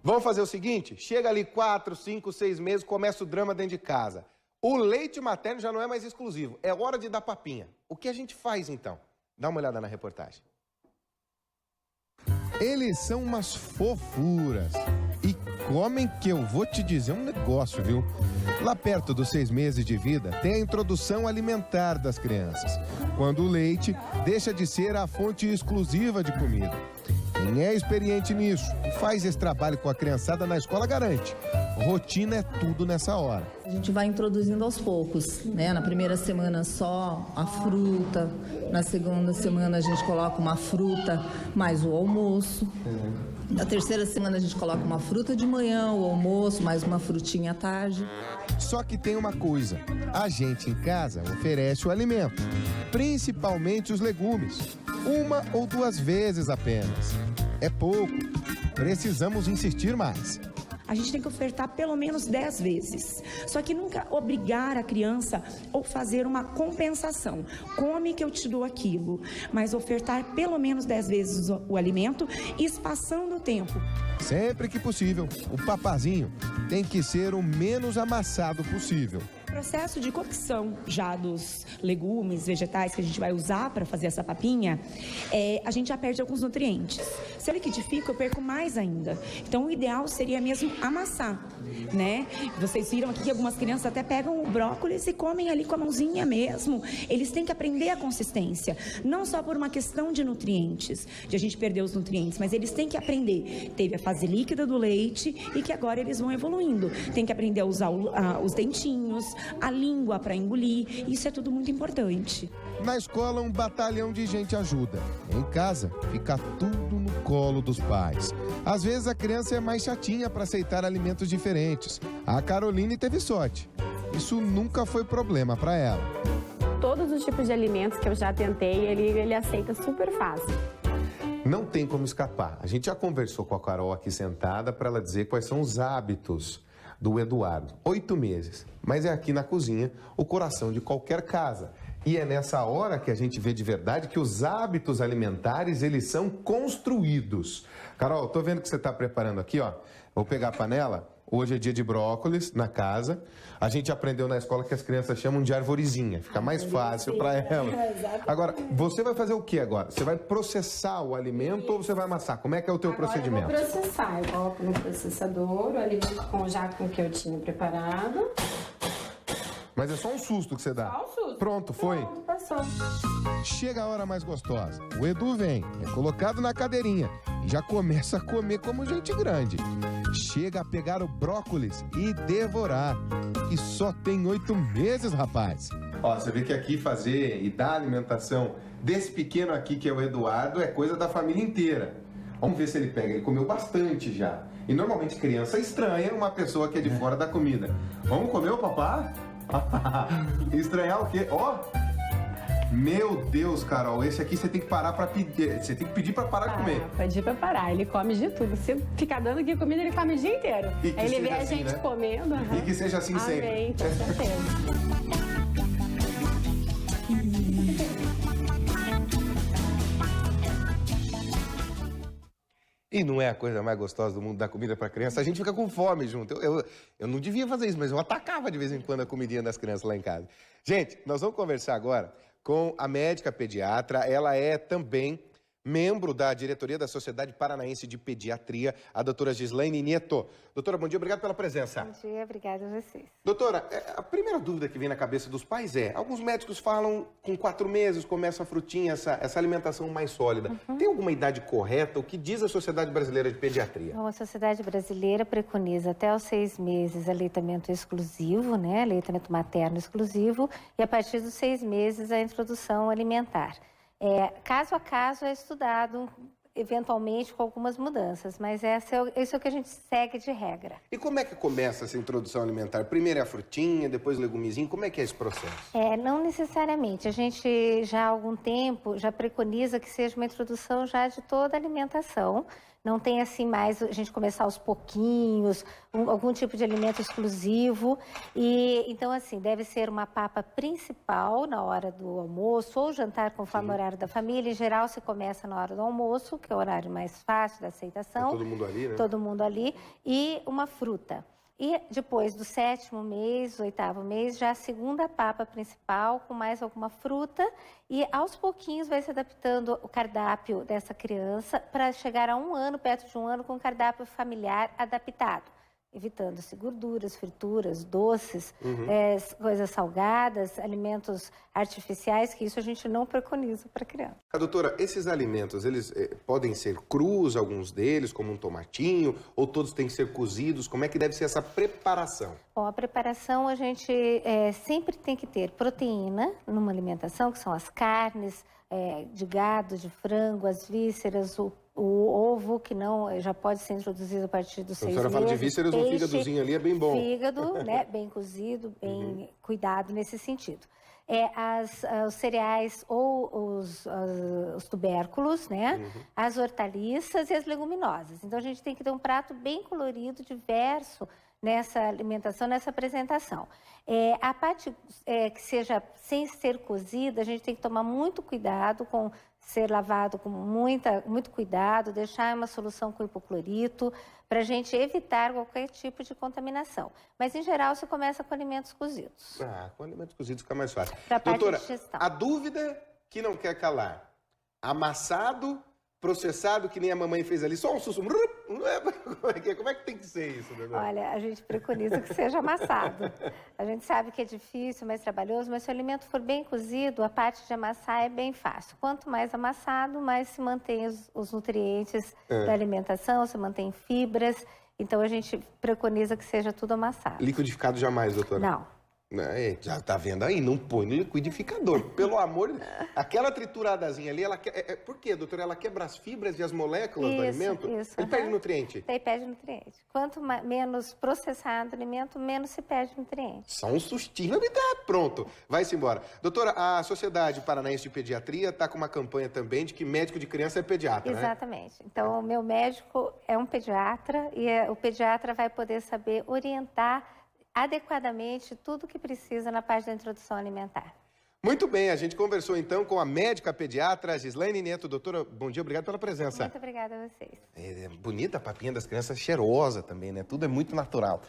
Vamos fazer o seguinte? Chega ali 4, 5, 6 meses, começa o drama dentro de casa. O leite materno já não é mais exclusivo. É hora de dar papinha. O que a gente faz, então? Dá uma olhada na reportagem. Eles são umas fofuras. E comem que eu vou te dizer um negócio, viu? Lá perto dos 6 meses de vida, tem a introdução alimentar das crianças, quando o leite deixa de ser a fonte exclusiva de comida. Quem é experiente nisso e faz esse trabalho com a criançada na escola garante. Rotina é tudo nessa hora. A gente vai introduzindo aos poucos, né? Na primeira semana só a fruta, na segunda semana a gente coloca uma fruta mais o almoço. Na terceira semana a gente coloca uma fruta de manhã, o almoço, mais uma frutinha à tarde. Só que tem uma coisa, a gente em casa oferece o alimento, principalmente os legumes, 1 ou 2 vezes apenas. É pouco, precisamos insistir mais. A gente tem que ofertar pelo menos 10 vezes. Só que nunca obrigar a criança ou fazer uma compensação. Come que eu te dou aquilo. Mas ofertar pelo menos 10 vezes o alimento, espaçando o tempo. Sempre que possível, o papazinho tem que ser o menos amassado possível. O processo de cocção já dos legumes, vegetais que a gente vai usar para fazer essa papinha, a gente já perde alguns nutrientes. Se eu liquidifico, eu perco mais ainda. Então, o ideal seria mesmo amassar, né? Vocês viram aqui que algumas crianças até pegam o brócolis e comem ali com a mãozinha mesmo. Eles têm que aprender a consistência, não só por uma questão de nutrientes, de a gente perder os nutrientes, mas eles têm que aprender. Teve a fase líquida do leite e que agora eles vão evoluindo. Tem que aprender a usar os dentinhos, a língua para engolir, isso é tudo muito importante. Na escola, um batalhão de gente ajuda. Em casa, fica tudo no colo dos pais. Às vezes, a criança é mais chatinha para aceitar alimentos diferentes. A Caroline teve sorte. Isso nunca foi problema para ela. Todos os tipos de alimentos que eu já tentei, ele aceita super fácil. Não tem como escapar. A gente já conversou com a Carol aqui sentada para ela dizer quais são os hábitos do Eduardo. 8 meses. Mas é aqui na cozinha o coração de qualquer casa. E é nessa hora que a gente vê de verdade que os hábitos alimentares, eles são construídos. Carol, tô vendo que você está preparando aqui, ó. Vou pegar a panela. Hoje é dia de brócolis na casa. A gente aprendeu na escola que as crianças chamam de arvorezinha. Fica mais fácil para elas. Agora, você vai fazer o que agora? Você vai processar o alimento ou você vai amassar? Como é que é o teu procedimento? Eu vou processar. Eu coloco no processador o alimento já com o que eu tinha preparado. Mas é só um susto que você dá. Só um susto. Pronto, foi? Pronto, passou. Chega a hora mais gostosa. O Edu vem, é colocado na cadeirinha e já começa a comer como gente grande. Chega a pegar o brócolis e devorar. E só tem 8 meses, rapaz. Ó, você vê que aqui fazer e dar alimentação desse pequeno aqui, que é o Eduardo, é coisa da família inteira. Vamos ver se ele pega. Ele comeu bastante já. E normalmente criança estranha uma pessoa que é de fora da comida. Vamos comer o papá? Estranhar o quê? Ó! Meu Deus, Carol, esse aqui você tem que parar pra pedir. Você tem que pedir pra parar de comer. Pedir pra parar, ele come de tudo. Se ficar dando aqui comida, ele come o dia inteiro. Aí ele vê a assim, gente né? comendo. E que seja assim sempre. Amém, com certeza. E não é a coisa mais gostosa do mundo dar comida para criança? A gente fica com fome junto. Eu não devia fazer isso, mas eu atacava de vez em quando a comidinha das crianças lá em casa. Gente, nós vamos conversar agora com a médica pediatra. Ela é também membro da diretoria da Sociedade Paranaense de Pediatria, a doutora Gislaine Nieto. Doutora, bom dia, obrigado pela presença. Bom dia, obrigada a vocês. Doutora, a primeira dúvida que vem na cabeça dos pais é, alguns médicos falam com 4 meses começa a frutinha, essa alimentação mais sólida. Tem alguma idade correta? O que diz a Sociedade Brasileira de Pediatria? Bom, a Sociedade Brasileira preconiza até os 6 meses aleitamento exclusivo, né? Aleitamento materno exclusivo, e a partir dos 6 meses a introdução alimentar. Caso a caso é estudado, eventualmente com algumas mudanças, mas isso é o que a gente segue de regra. E como é que começa essa introdução alimentar? Primeiro é a frutinha, depois o legumezinho, como é que é esse processo? Não necessariamente, a gente já há algum tempo já preconiza que seja uma introdução já de toda a alimentação, Não tem assim mais a gente começar aos pouquinhos, algum tipo de alimento exclusivo. E então assim, deve ser uma papa principal na hora do almoço ou jantar, conforme o horário da família. Em geral, se começa na hora do almoço, que é o horário mais fácil da aceitação. Todo mundo ali, né? Todo mundo ali. E uma fruta. E depois do 7º mês, 8º mês, já a segunda papa principal, com mais alguma fruta. E aos pouquinhos vai se adaptando o cardápio dessa criança para chegar a 1 ano, perto de 1 ano, com um cardápio familiar adaptado. Evitando-se gorduras, frituras, doces, coisas salgadas, alimentos artificiais, que isso a gente não preconiza para criança. Doutora, esses alimentos, eles podem ser crus, alguns deles, como um tomatinho, ou todos têm que ser cozidos? Como é que deve ser essa preparação? Bom, a preparação a gente sempre tem que ter proteína numa alimentação, que são as carnes de gado, de frango, as vísceras, o ovo, que não já pode ser introduzido a partir dos 6 meses. A senhora fala de vísceras, peixe, um fígadozinho ali é bem bom. Fígado, né, bem cozido, bem cuidado nesse sentido. Os cereais ou os tubérculos, né? As hortaliças e as leguminosas. Então, a gente tem que ter um prato bem colorido, diverso, nessa alimentação, nessa apresentação. A parte que seja sem ser cozida, a gente tem que tomar muito cuidado com ser lavado com muito cuidado, deixar uma solução com hipoclorito, para a gente evitar qualquer tipo de contaminação. Mas, em geral, se começa com alimentos cozidos. Com alimentos cozidos fica mais fácil. Doutora, a dúvida que não quer calar. Amassado, processado, que nem a mamãe fez ali, só um sussurro. Como é que tem que ser isso, doutora? Olha, a gente preconiza que seja amassado. A gente sabe que é difícil, mais trabalhoso, mas se o alimento for bem cozido, a parte de amassar é bem fácil. Quanto mais amassado, mais se mantém os nutrientes da alimentação, se mantém fibras. Então, a gente preconiza que seja tudo amassado. Liquidificado jamais, doutora? Não. Já tá vendo aí, não põe no liquidificador. Pelo amor de Deus. Aquela trituradazinha ali, por quê, doutora? Ela quebra as fibras e as moléculas do alimento? Isso. Ele perde nutriente? Ele perde nutriente. Quanto menos processado o alimento, menos se perde nutriente. Só um sustinho e tá pronto. Vai-se embora. Doutora, a Sociedade Paranaense de Pediatria está com uma campanha também de que médico de criança é pediatra, Exatamente. Então, o meu médico é um pediatra e o pediatra vai poder saber orientar adequadamente tudo o que precisa na parte da introdução alimentar. Muito bem, a gente conversou então com a médica pediatra Gislaine Neto. Doutora, bom dia, obrigado pela presença. Muito obrigada a vocês. Bonita a papinha das crianças, cheirosa também, né? Tudo é muito natural.